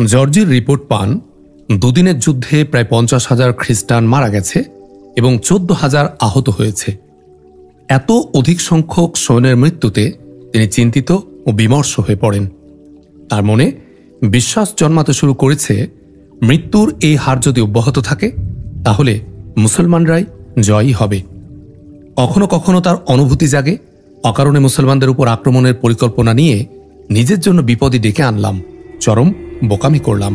জর্জির report পান দুদিনের যুদ্ধে প্রায় 50,000 খ্রিস্টান মারা গেছে এবং 14,000 আহত হয়েছে। এত অধিক সংখ্যক সৈন্যের মৃত্যুতে তিনি চিন্তিত ও বিমর্ষ হয়ে পড়েন। তার মনে বিশ্বাস জন্মাতে শুরু করেছে, মৃত্যুর এই হার যদি অব্যাহত থাকে তাহলে মুসলমানরাই জয়ী হবে। কখনো কখনো তার অনুভূতি জাগে, অকারণে মুসলমানদের উপর আক্রমণের পরিকল্পনা নিয়ে নিজের জন্য বিপদই ডেকে আনলাম, চরম বোকামি করলাম।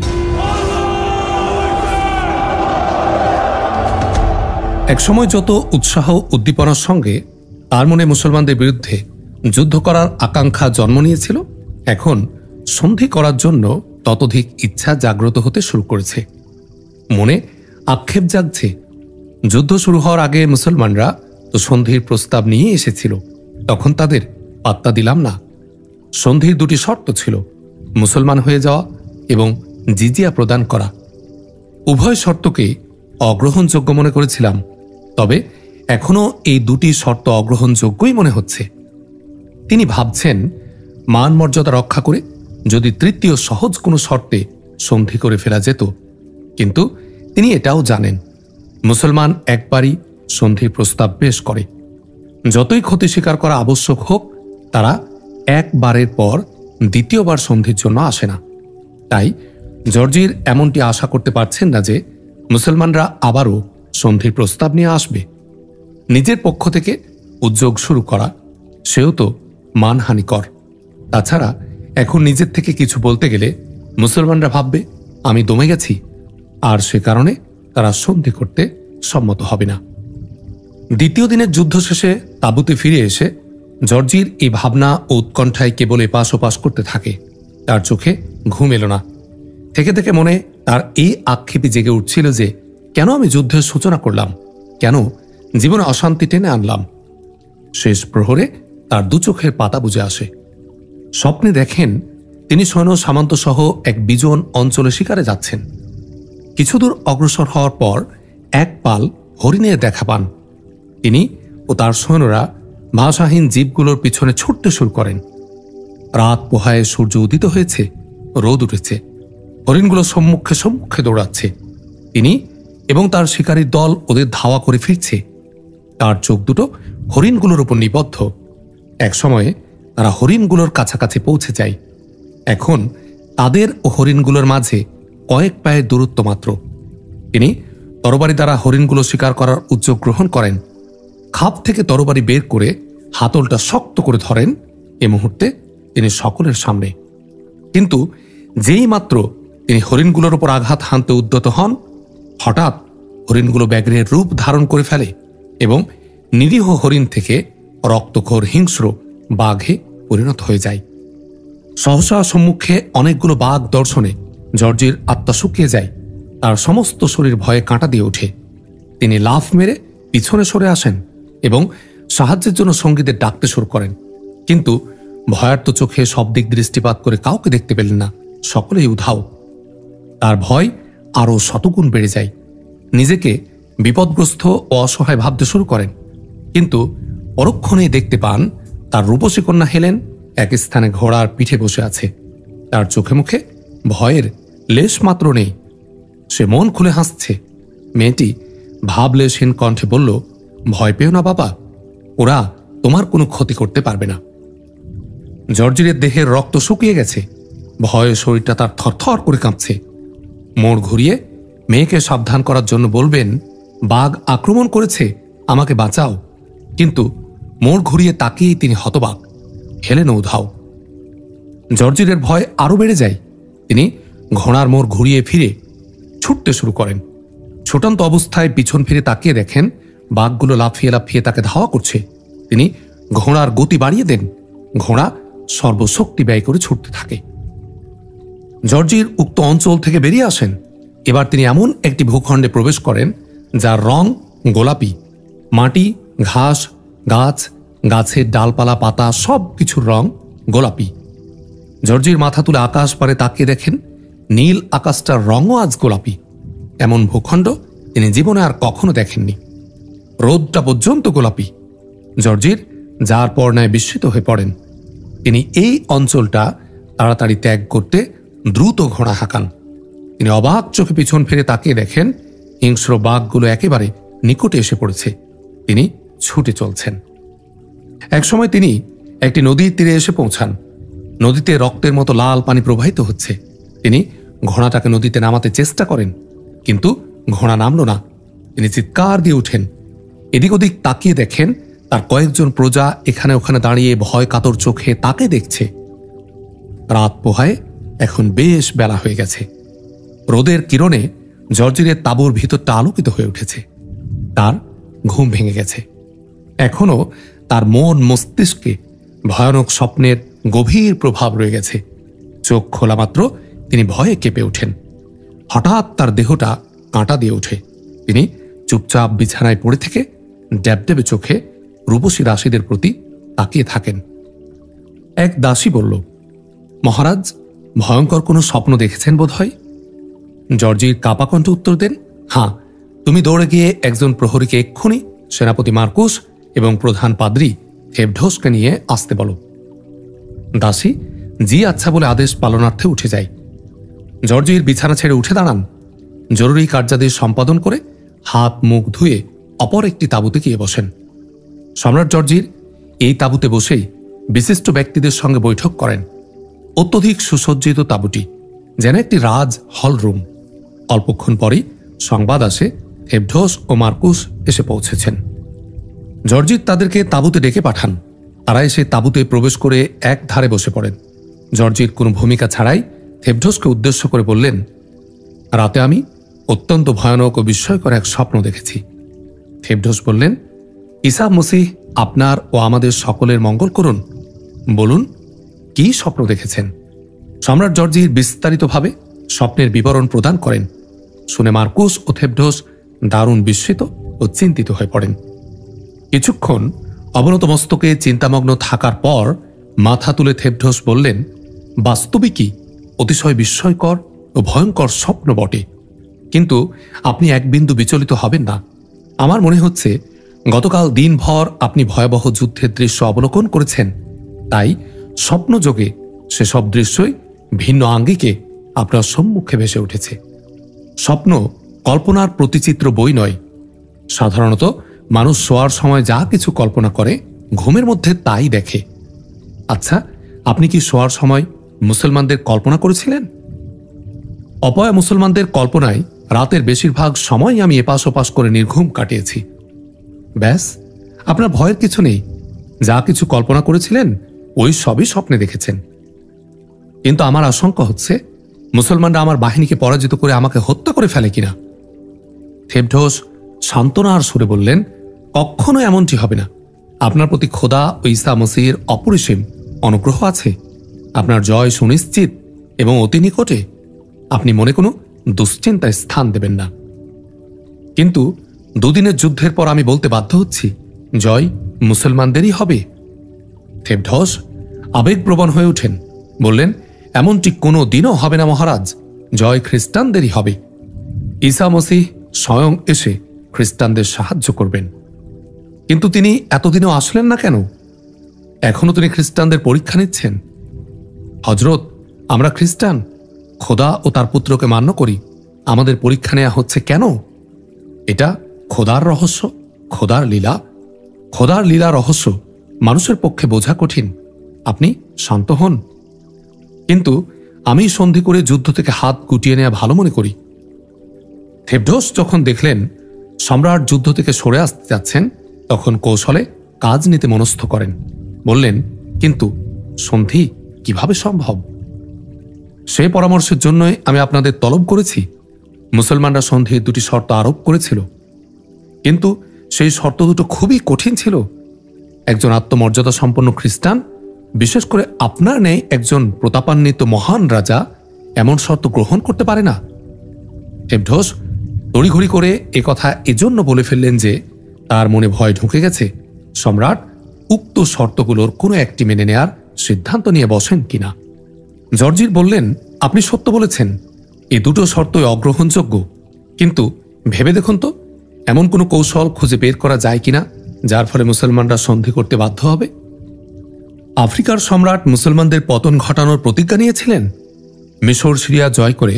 একসময় যত উৎসাহ উদ্দীপনার সঙ্গে তার মনে মুসলমানদের বিরুদ্ধে যুদ্ধ করার আকাঙ্ক্ষা জন্ম নিয়েছিল, এখন সন্ধি করার জন্য ততোধিক ইচ্ছা জাগ্রত হতে শুরু করেছে। মনে আক্ষেপ জাগছে, যুদ্ধ শুরু হওয়ার আগে মুসলমানরা তো সন্ধির প্রস্তাব নিয়ে এসেছিল, তখন তাদের পাত্তা দিলাম না। সন্ধির দুটি শর্ত ছিল, মুসলমান হয়ে যাওয়া এবং জিজিয়া প্রদান করা। উভয় শর্তকে অগ্রহণযোগ্য মনে করেছিলাম, তবে এখনও এই দুটি শর্ত অগ্রহণযোগ্যই মনে হচ্ছে। তিনি ভাবছেন, মান মর্যাদা রক্ষা করে যদি তৃতীয় সহজ কোনো শর্তে সন্ধি করে ফেলা যেত, কিন্তু তিনি এটাও জানেন মুসলমান একবারই সন্ধির প্রস্তাব পেশ করে। যতই ক্ষতি স্বীকার করা আবশ্যক হোক, তারা একবারের পর দ্বিতীয়বার সন্ধির জন্য আসে না। তাই জর্জির এমনটি আশা করতে পারছেন না যে মুসলমানরা আবারও সন্ধির প্রস্তাব নিয়ে আসবে। নিজের পক্ষ থেকে উদ্যোগ শুরু করা সেও তো মানহানিকর। তাছাড়া এখন নিজের থেকে কিছু বলতে গেলে মুসলমানরা ভাববে আমি দমে গেছি, আর সে কারণে তারা সন্ধি করতে সম্মত হবে না। দ্বিতীয় দিনের যুদ্ধ শেষে তাঁবুতে ফিরে এসে জর্জির এই ভাবনা ও উৎকণ্ঠায় কেবল এপাশ ওপাশ করতে থাকে। তার চোখে ঘুম এলো না। থেকে থেকে মনে তার এই আক্ষেপই জেগে উঠছিল যে কেন আমি যুদ্ধের সূচনা করলাম, কেন জীবনে অশান্তি টেনে আনলাম। শেষ প্রহরে তার দু চোখের পাতা বুজে আসে। স্বপ্নে দেখেন তিনি সৈন্য সামন্ত সহ এক বিজন অঞ্চলে শিকারে যাচ্ছেন। কিছুদূর অগ্রসর হওয়ার পর এক পাল হরিণের দেখা পান। তিনি ও তার সৈন্যরা ভাষাহীন জীবগুলোর পিছনে ছুটতে শুরু করেন। রাত পোহায় সূর্য উদিত হয়েছে, রোদ উঠেছে, হরিণগুলো সম্মুখে সম্মুখে দৌড়াচ্ছে। তিনি এবং তার শিকারীর দল ওদের ধাওয়া করে ফিরছে। তার চোখ দুটো হরিণগুলোর উপর নিবদ্ধ। এক সময়ে তারা হরিণগুলোর কাছাকাছি পৌঁছে যায়। এখন তাদের ও হরিণগুলোর মাঝে কয়েক পায়ের দূরত্ব মাত্র। তিনি তরবারি দ্বারা হরিণগুলো শিকার করার উদ্যোগ গ্রহণ করেন। খাপ থেকে তরবারি বের করে হাতলটা শক্ত করে ধরেন। এ মুহূর্তে তিনি সকলের সামনে। কিন্তু যেই মাত্র তিনি হরিণগুলোর উপর আঘাত হানতে উদ্যত হন, হঠাৎ হরিণগুলো ব্যাঘ্রের রূপ ধারণ করে ফেলে এবং নিরীহ হরিণ থেকে রক্তখোর হিংস্র বাঘে পরিণত হয়ে যায়। সহসা সম্মুখে অনেকগুলো বাঘ দর্শনে জর্জির আত্মা শুকিয়ে যায়। তার সমস্ত শরীর ভয়ে কাঁটা দিয়ে ওঠে। তিনি লাফ মেরে পিছনে সরে আসেন এবং সাহায্যের জন্য সঙ্গীদের ডাকতে শুরু করেন, কিন্তু ভয়ার্ত চোখে সব দিক দৃষ্টিপাত করে কাউকে দেখতে পেলেন না। সকলেই উধাও। তার ভয় আরও শতগুণ বেড়ে যায়। নিজেকে বিপদগ্রস্ত ও অসহায় ভাবতে শুরু করেন, কিন্তু পরক্ষণেই দেখতে পান তার রূপসী কন্যা হেলেন এক স্থানে ঘোড়ার পিঠে বসে আছে। তার চোখে মুখে ভয়ের লেশ মাত্র নেই। সে মন খুলে হাসছে। মেয়েটি ভাবলেশহীন কণ্ঠে বলল, ভয় পেও না বাবা, ওরা তোমার কোনো ক্ষতি করতে পারবে না। জর্জিরের দেহের রক্ত শুকিয়ে গেছে। ভয়ে শরীরটা তার থরথর করে কাঁপছে। মোড় ঘুরিয়ে মেয়েকে সাবধান করার জন্য বলবেন, বাঘ আক্রমণ করেছে, আমাকে বাঁচাও। কিন্তু মোড় ঘুরিয়ে তাকিয়েই তিনি হতবাক। হেলেন উধাও। জর্জিরের ভয় আরো বেড়ে যায়। তিনি ঘোড়ার মোড় ঘুরিয়ে ফিরে ছুটতে শুরু করেন। ছুটন্ত অবস্থায় পিছন ফিরে তাকিয়ে দেখেন বাঘগুলো লাফিয়ে লাফিয়ে তাকে ধাওয়া করছে। তিনি ঘোড়ার গতি বাড়িয়ে দেন। ঘোড়া সর্বশক্তি ব্যয় করে ছুটতে থাকে। জর্জির উক্ত অঞ্চল থেকে বেরিয়ে আসেন। এবার তিনি এমন একটি ভূখণ্ডে প্রবেশ করেন যার রং গোলাপি। মাটি, ঘাস, গাছ, গাছের ডালপালা, পাতা সব কিছুর রং গোলাপি। জর্জির মাথা তুলে আকাশ পারে তাকিয়ে দেখেন নীল আকাশটার রঙও আজ গোলাপি। এমন ভূখণ্ড তিনি জীবনে আর কখনো দেখেননি। রোদটা পর্যন্ত গোলাপি। জর্জির যার পর ন্যায় বিস্মিত হয়ে পড়েন। তিনি এই অঞ্চলটা তাড়াতাড়ি ত্যাগ করতে দ্রুত ঘোড়া হাঁকান। তিনি অবাক চোখে পিছন ফিরে তাকিয়ে দেখেন হিংস্র বাঘগুলো একেবারে নিকটে এসে পড়েছে। তিনি ছুটে চলছেন। একসময় তিনি একটি নদীর তীরে এসে পৌঁছান। নদীতে রক্তের মতো লাল পানি প্রবাহিত হচ্ছে। তিনি ঘোড়াটাকে নদীতে নামাতে চেষ্টা করেন, কিন্তু ঘোড়া নামল না। তিনি চিৎকার দিয়ে উঠেন। এদিক ওদিক তাকিয়ে দেখেন তার কয়েকজন প্রজা এখানে ওখানে দাঁড়িয়ে ভয় কাতর চোখে তাকে দেখছে। রাত পোহায় এখন বেশ বেলা হয়ে গেছে। রোদের কিরণে জর্জিরের তাঁবুর ভিতরটা আলোকিত হয়ে উঠেছে। তার ঘুম ভেঙে গেছে। এখনো তার মন মস্তিষ্কে ভয়ানক স্বপ্নের গভীর প্রভাব রয়ে গেছে। চোখ খোলা মাত্র তিনি ভয়ে কেঁপে ওঠেন। হঠাৎ তার দেহটা কাঁটা দিয়ে ওঠে। তিনি চুপচাপ বিছানায় পড়ে থেকে ড্যাবড্যাবে চোখে রূপসী দাসীদের প্রতি তাকিয়ে থাকেন। এক দাসী বলল, মহারাজ, ভয়ঙ্কর কোনো স্বপ্ন দেখেছেন বোধ হয়। জর্জির কাঁপা কণ্ঠে উত্তর দেন, হ্যাঁ, তুমি দৌড়ে গিয়ে একজন প্রহরীকে এক্ষুনি সেনাপতি মার্কুস এবং প্রধান পাদ্রী থেবঢোসকে নিয়ে আসতে বলো। দাসী জি আচ্ছা বলে আদেশ পালনার্থে উঠে যায়। জর্জির বিছানা ছেড়ে উঠে দাঁড়ান। জরুরি কার্যাদেশ সম্পাদন করে হাত মুখ ধুয়ে অপর একটি তাঁবুতে গিয়ে বসেন। সম্রাট জর্জির এই তাঁবুতে বসেই বিশিষ্ট ব্যক্তিদের সঙ্গে বৈঠক করেন। অত্যধিক সুসজ্জিত তাঁবুটি যেন একটি রাজ হল রুম। অল্পক্ষণ পরেই সংবাদ আসে থেবঢোস ও মার্কুস এসে পৌঁছেছেন। জর্জির তাদেরকে তাঁবুতে ডেকে পাঠান। তারা এসে তাঁবুতে প্রবেশ করে এক ধারে বসে পড়েন। জর্জির কোনো ভূমিকা ছাড়াই থেবঢোসকে উদ্দেশ্য করে বললেন, রাতে আমি অত্যন্ত ভয়ানক ও বিস্ময়কর এক স্বপ্ন দেখেছি। থেবঢোস বললেন, ঈসা মসিহ আপনার ও আমাদের সকলের মঙ্গল করুন। বলুন, কি স্বপ্ন দেখেছেন? সম্রাট জর্জির বিস্তারিতভাবে স্বপ্নের বিবরণ প্রদান করেন। শুনে মার্কুস ও থেবঢোস দারুণ বিস্মিত ও চিন্তিত হয়ে পড়েন। কিছুক্ষণ অবনত মস্তকে চিন্তামগ্ন থাকার পর মাথা তুলে থেবঢোস বললেন, বাস্তবিকই অতিশয় বিস্ময়কর ও ভয়ঙ্কর স্বপ্ন বটে, কিন্তু আপনি এক বিন্দু বিচলিত হবেন না। আমার মনে হচ্ছে গতকাল দিনভর আপনি ভয়াবহ যুদ্ধের দৃশ্য অবলোকন করেছেন, তাই স্বপ্নযোগে সেসব দৃশ্যই ভিন্ন আঙ্গিকে আপনার সম্মুখে ভেসে উঠেছে। স্বপ্ন কল্পনার প্রতিচিত্র বই নয়। সাধারণত মানুষ শোয়ার সময় যা কিছু কল্পনা করে ঘুমের মধ্যে তাই দেখে। আচ্ছা, আপনি কি শোয়ার সময় মুসলমানদের কল্পনা করেছিলেন? অপয়া মুসলমানদের কল্পনায় রাতের বেশিরভাগ সময় আমি এপাশ ওপাশ করে নির্ঘুম কাটিয়েছি। ব্যাস, আপনার ভয়ের কিছু নেই। যা কিছু কল্পনা করেছিলেন ওই সবই স্বপ্নে দেখেছেন। কিন্তু আমার আশঙ্কা হচ্ছে মুসলমানরা আমার বাহিনীকে পরাজিত করে আমাকে হত্যা করে ফেলে কিনা। থেবঢোস সান্ত্বনার সুরে বললেন, কখনো এমনটি হবে না। আপনার প্রতি খোদা ও ঈসা মসিহের অপরিসীম অনুগ্রহ আছে। আপনার জয় সুনিশ্চিত এবং অতি নিকটে। আপনি মনে কোনো দুশ্চিন্তায় স্থান দেবেন না। কিন্তু দুদিনের যুদ্ধের পর আমি বলতে বাধ্য হচ্ছি, জয় মুসলমানদেরই হবে। থেবঢোস আবেগপ্রবণ হয়ে ওঠেন। বললেন, এমনটি কোনো দিনও হবে না মহারাজ, জয় খ্রিস্টানদেরই হবে। ঈসা মসিহ স্বয়ং এসে খ্রিস্টানদের সাহায্য করবেন। কিন্তু তিনি এতদিনও আসলেন না কেন? এখনো তিনি খ্রিস্টানদের পরীক্ষা নিচ্ছেন। হজরত, আমরা খ্রিস্টান, খোদা ও তার পুত্রকে মান্য করি। আমাদের পরীক্ষা নেওয়া হচ্ছে কেন? এটা খোদার রহস্য, খোদার লীলা। খোদার লীলা রহস্য মানুষের পক্ষে বোঝা কঠিন। আপনি শান্ত হন। কিন্তু আমি সন্ধি করে যুদ্ধ থেকে হাত গুটিয়ে নেওয়া ভালো মনে করি। থেবঢোস যখন দেখলেন সম্রাট যুদ্ধ থেকে সরে আসতে যাচ্ছেন, তখন কৌশলে কাজ নিতে মনস্থ করেন। বললেন, কিন্তু সন্ধি কিভাবে সম্ভব? সেই পরামর্শের জন্যই আমি আপনাদের তলব করেছি। মুসলমানরা সন্ধির দুটি শর্ত আরোপ করেছিল, কিন্তু সেই শর্ত দুটো খুবই কঠিন ছিল। একজন আত্মমর্যাদা সম্পন্ন খ্রিস্টান, বিশেষ করে আপনার নেই একজন প্রতাপান্বিত মহান রাজা, এমন শর্ত গ্রহণ করতে পারে না। থেবঢোস তড়িঘড়ি করে একথা এজন্য বলে ফেললেন যে তার মনে ভয় ঢুকে গেছে সম্রাট উক্ত শর্তগুলোর কোনো একটি মেনে নেয়ার সিদ্ধান্ত নিয়ে বসেন কিনা। জর্জির বললেন, আপনি সত্য বলেছেন, এই দুটো শর্তই অগ্রহণযোগ্য, কিন্তু ভেবে দেখুন তো এমন কোনো কৌশল খুঁজে বের করা যায় কিনা যার ফলে মুসলমানরা সন্ধি করতে বাধ্য হবে। আফ্রিকার সম্রাট মুসলমানদের পতন ঘটানোর প্রতিজ্ঞা নিয়েছিলেন। মিশর সিরিয়া জয় করে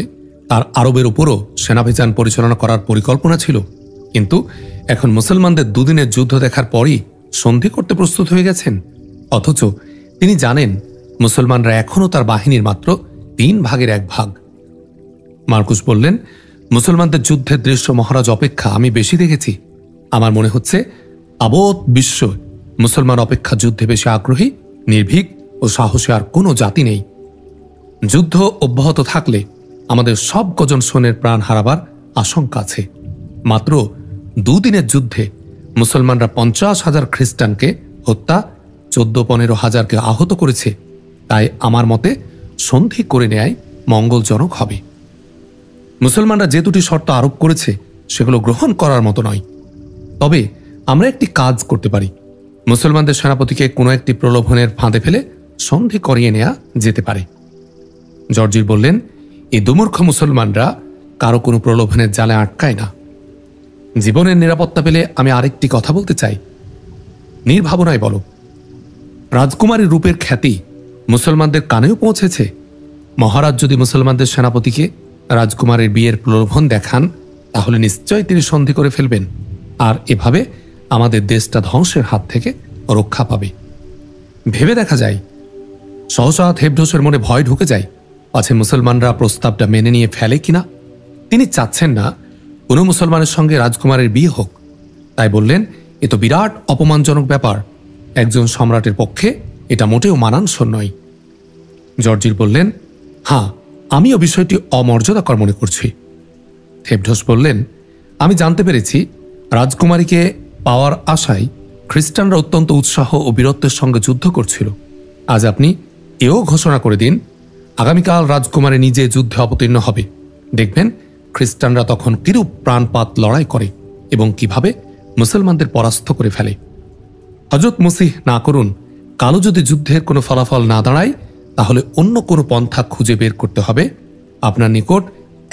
তার আরবের উপরও সেনাভিযান পরিচালনা করার পরিকল্পনা ছিল, কিন্তু এখন মুসলমানদের দুদিনের যুদ্ধ দেখার পরই সন্ধি করতে প্রস্তুত হয়ে গেছেন। অথচ তিনি জানেন মুসলমানরা এখনও তার বাহিনীর মাত্র 1/3 মার্কুস বললেন, মুসলমানদের যুদ্ধের দৃশ্য মহারাজ অপেক্ষা আমি বেশি দেখেছি। আমার মনে হচ্ছে আবৎ বিশ্ব মুসলমান অপেক্ষা যুদ্ধে বেশি আগ্রহী, নির্ভীক ও সাহসী আর কোনো জাতি নেই। যুদ্ধ অব্যাহত থাকলে আমাদের সব কজন সৈন্যের প্রাণ হারাবার আশঙ্কা আছে। মাত্র 2 দিনের যুদ্ধে মুসলমানরা 50,000 খ্রিস্টানকে হত্যা, 14-15 হাজারকে আহত করেছে। তাই আমার মতে সন্ধি করে নেয় মঙ্গলজনক হবে। মুসলমানরা যে দুটি শর্ত আরোপ করেছে সেগুলো গ্রহণ করার মতো নয়। তবে আমরা একটি কাজ করতে পারি। মুসলমানদের সেনাপতিকে কোনো একটি প্রলোভনের ফাঁদে ফেলে সন্ধি করিয়ে নেওয়া যেতে পারে। জর্জির বললেন, এই দুমূর্খ মুসলমানরা কারো কোনো প্রলোভনের জালে আটকায় না। জীবনের নিরাপত্তা পেলে আমি আরেকটি কথা বলতে চাই। নির্ভাবনায় বলো, রাজকুমারীর রূপের খ্যাতি মুসলমানদের কানেও পৌঁছেছে। মহারাজ যদি মুসলমানদের সেনাপতিকে রাজকুমারের বিয়ের প্রলোভন দেখান, তাহলে নিশ্চয় তিনি সন্ধি করে ফেলবেন, আর এভাবে আমাদের দেশটা ধ্বংসের হাত থেকে রক্ষা পাবে। ভেবে দেখা যায়, সহসা থেবডোসের মনে ভয় ঢুকে যায়, পাছে মুসলমানরা প্রস্তাবটা মেনে নিয়ে ফেলে কিনা। তিনি চাচ্ছেন না কোনো মুসলমানের সঙ্গে রাজকুমারের বিয়ে হোক। তাই বললেন, এ তো বিরাট অপমানজনক ব্যাপার। একজন সম্রাটের পক্ষে এটা মোটেও মানানসই নয়। জর্জির বললেন, হ্যাঁ, আমিও বিষয়টি অমর্যাদাকর মনে করছি। থেবডোস বললেন, আমি জানতে পেরেছি রাজকুমারীকে পাওয়ার আশায় খ্রিস্টানরা অত্যন্ত উৎসাহ ও বীরত্বের সঙ্গে যুদ্ধ করছিল। আজ আপনি এও ঘোষণা করে দিন, আগামীকাল রাজকুমারী নিজে যুদ্ধে অবতীর্ণ হবে। দেখবেন খ্রিস্টানরা তখন কিরূপ প্রাণপাত লড়াই করে এবং কিভাবে মুসলমানদের পরাস্ত করে ফেলে। হযরত মসিহ না করুন, কালো যদি যুদ্ধের কোনো ফলাফল না দাঁড়ায়, তাহলে অন্য কোনো পন্থা খুঁজে বের করতে হবে। আপনার নিকট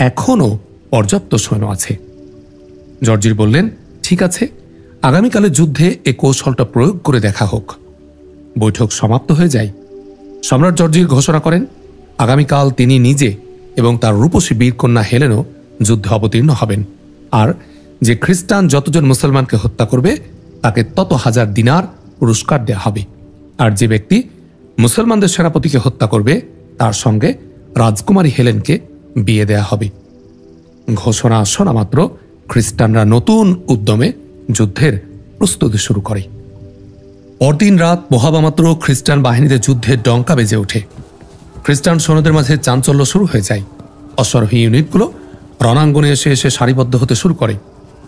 এখনও পর্যাপ্ত সৈন্য আছে। জর্জির বললেন, ঠিক আছে, আগামীকালের যুদ্ধে এ কৌশলটা প্রয়োগ করে দেখা হোক। বৈঠক সমাপ্ত হয়ে যায়। সম্রাট জর্জির ঘোষণা করেন, আগামীকাল তিনি নিজে এবং তার রূপসী বীরকন্যা হেলেনও যুদ্ধে অবতীর্ণ হবেন, আর যে খ্রিস্টান যতজন মুসলমানকে হত্যা করবে তাকে তত 1000 দিনার পুরস্কার দেয়া হবে, আর যে ব্যক্তি মুসলমানদের সেনাপতিকে হত্যা করবে তার সঙ্গে রাজকুমারী হেলেনকে বিয়ে দেয়া হবে। ঘোষণা শোনা মাত্র খ্রিস্টানরা নতুন উদ্যমে যুদ্ধের প্রস্তুতি শুরু করে। পরদিন রাত পোহাবা মাত্র খ্রিস্টান বাহিনীতে যুদ্ধের ডঙ্কা বেজে ওঠে। খ্রিস্টান সৈন্যদের মাঝে চাঞ্চল্য শুরু হয়ে যায়। অশ্বারোহী ইউনিটগুলো রণাঙ্গনে এসে এসে সারিবদ্ধ হতে শুরু করে।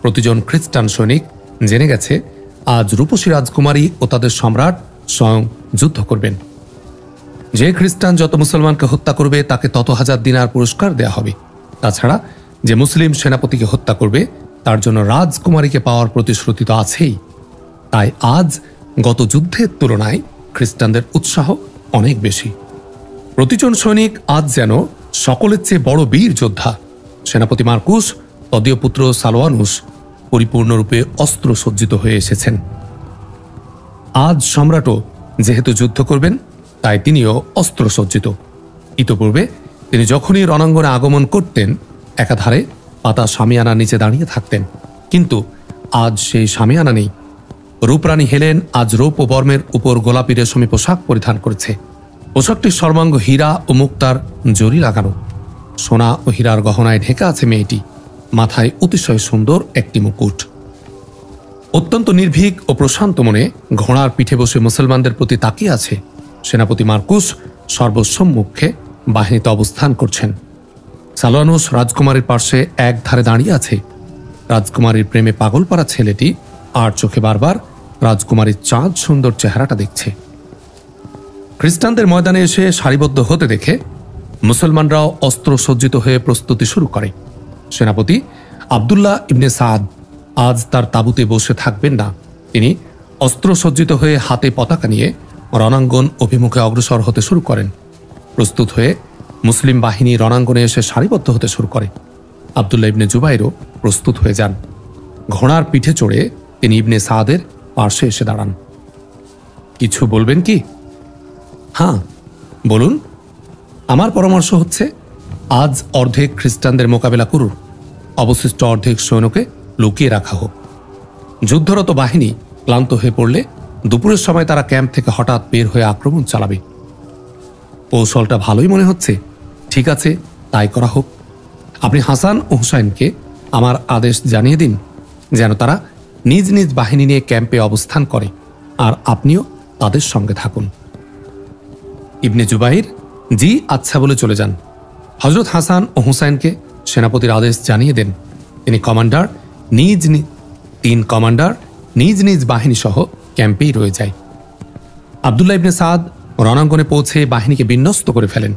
প্রতিজন খ্রিস্টান সৈনিক জেনে গেছে আজ রূপসী রাজকুমারী ও তাদের সম্রাট স্বয়ং যুদ্ধ করবেন। যে খ্রিস্টান যত মুসলমানকে হত্যা করবে তাকে তত 1000 দিনার পুরস্কার দেয়া হবে। তাছাড়া যে মুসলিম সেনাপতিকে হত্যা করবে তার জন্য রাজকুমারীকে পাওয়ার প্রতিশ্রুতি তো আছেই। তাই আজ গত যুদ্ধের তুলনায় খ্রিস্টানদের উৎসাহ অনেক বেশি। প্রতিজন সৈনিক আজ যেন সকলের চেয়ে বড় বীর যোদ্ধা। সেনাপতি মার্কুস, তদীয় পুত্র সালোয়ানুস পরিপূর্ণরূপে অস্ত্র সজ্জিত হয়ে এসেছেন। আজ সম্রাটও যেহেতু যুদ্ধ করবেন, তাই তিনিও অস্ত্র সজ্জিত। ইতপূর্বে তিনি যখনই রণাঙ্গনে আগমন করতেন, একাধারে পাতা শামিয়ানার নিচে দাঁড়িয়ে থাকতেন, কিন্তু আজ সেই শামিয়ানা নেই। রূপরানী হেলেন আজ রৌপ ও বর্মের উপর গোলাপি রেশমি পোশাক পরিধান করেছে। পোশাকটির সর্বাঙ্গ হীরা ও মুক্তার জরি লাগানো। সোনা ও হীরার গহনায় ঢেকা আছে মেয়েটি। মাথায় অতিশয় সুন্দর একটি মুকুট। অত্যন্ত নির্ভীক ও প্রশান্ত মনে ঘোড়ার পিঠে বসে মুসলমানদের প্রতি তাকিয়ে আছে সেনাপতি মার্কুস। সর্বসম্মুখে বাহিনীতে অবস্থান করছেন। সালোয়ানুস রাজকুমারীর পার্শ্বে এক ধারে দাঁড়িয়ে আছে। রাজকুমারীর প্রেমে পাগল পাড়া ছেলেটি আর চোখে বারবার রাজকুমারীর চাঁদ সুন্দর চেহারাটা দেখছে। খ্রিস্টানদের ময়দানে এসে সারিবদ্ধ হতে দেখে মুসলমানরাও অস্ত্র সজ্জিত হয়ে প্রস্তুতি শুরু করে। সেনাপতি আবদুল্লাহ ইবনে সাদ আজ তার তাঁবুতে বসে থাকবেন না। তিনি অস্ত্র সজ্জিত হয়ে হাতে পতাকা নিয়ে রণাঙ্গন অভিমুখে অগ্রসর হতে শুরু করেন। প্রস্তুত হয়ে মুসলিম বাহিনী রণাঙ্গনে এসে সারিবদ্ধ হতে শুরু করে। আবদুল্লাহ ইবনে জুবাইরও প্রস্তুত হয়ে যান। ঘোড়ার পিঠে চড়ে তিনি ইবনে সাদের পার্শ্বে এসে দাঁড়ান। কিছু বলবেন কি? হ্যাঁ, বলুন। আমার পরামর্শ হচ্ছে আজ অর্ধেক খ্রিস্টানদের মোকাবেলা করুন, অবশিষ্ট অর্ধেক সৈন্যকে লুকিয়ে রাখা হোক। যুদ্ধরত বাহিনী ক্লান্ত হয়ে পড়লে দুপুরের সময় তারা ক্যাম্প থেকে হঠাৎ বের হয়ে আক্রমণ চালাবে। কৌশলটা ভালোই মনে হচ্ছে। ঠিক আছে, তাই করা হোক। আপনি হাসান ও হুসাইনকে আমার আদেশ জানিয়ে দিন যেন তারা নিজ নিজ বাহিনী নিয়ে ক্যাম্পে অবস্থান করে, আর আপনিও তাদের সঙ্গে থাকুন। ইবনে জুবাইর জি আচ্ছা বলে চলে যান। হজরত হাসান ও হুসাইনকে সেনাপতির আদেশ জানিয়ে দেন। তিন কমান্ডার নিজ নিজ বাহিনী সহ ক্যাম্পেই রয়ে যায়। আবদুল্লাহ ইবনে সাদ রণাঙ্গনে পৌঁছে বাহিনীকে বিন্যস্ত করে ফেলেন।